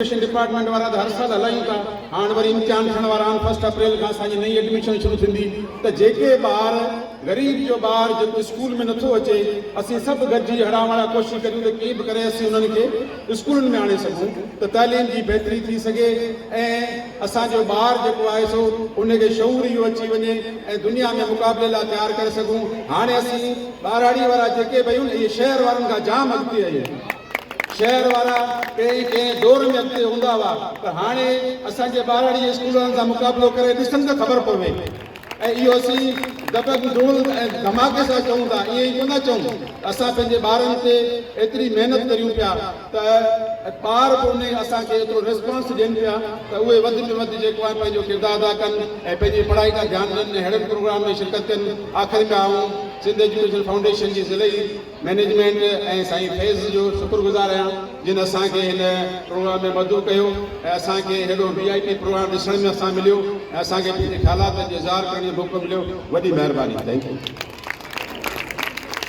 Education department वारा हर साल हलायूं था। हाणे वरी इम्तिहान थियण वारा आहिनि। 1 अप्रैल खां असांजी नई एडमिशन शुरू थींदी त जेके ॿार ग़रीब जो ॿार जेको स्कूल में नथो अचे असीं सभु गॾिजी हड़ावण लाइ कोशिशि करियूं त कीअं बि करे असीं उन्हनि खे स्कूलनि में आणे सघूं त तइलीम जी बहितरी थी सघे ऐं असांजो ॿार जेको आहे सो उनखे शऊर इहो अची वञे ऐं दुनिया में मुक़ाबले लाइ तयारु करे सघूं। हाणे असीं ॿारहाड़ी वारा जेके भई इहे शहर वारनि खां जाम अॻिते आहियूं। शहर वारा कंहिं दौर में अॻिते हूंदा हुआ पर हाणे असांजे ॿारहाड़ी स्कूलनि सां मुक़ाबिलो करे ॾिसनि त ख़बर पवे ऐं इहो असीं दबक धूल ऐं धमाके सां चऊं था, ईअं ई कोन चऊं। असां पंहिंजे ॿारनि ते एतिरी महिनत करियूं पिया त ॿार बि उन असांखे एतिरो रिस्पॉन्स ॾियनि पिया त उहे वधि में वधि जेको आहे पंहिंजो किरदारु अदा कनि ऐं पंहिंजी पढ़ाई खां ध्यानु ॾियनि ऐं अहिड़े प्रोग्राम में शिरकत कनि। आख़िर में आऊं सिंध एजुकेशन फाउंडेशन जी ज़िलई मैनेजमेंट ऐं साईं फैज़ जो शुक्रगुज़ार आहियां जिन असांखे हिन प्रोग्राम में मदद कयो ऐं असांखे हेॾो VIP प्रोग्राम ॾिसण में असां मिलियो ऐं असांखे पंहिंजे ख़्यालात जो इज़हार करण जो मौक़ो मिलियो। वॾी महिरबानी। Thank U.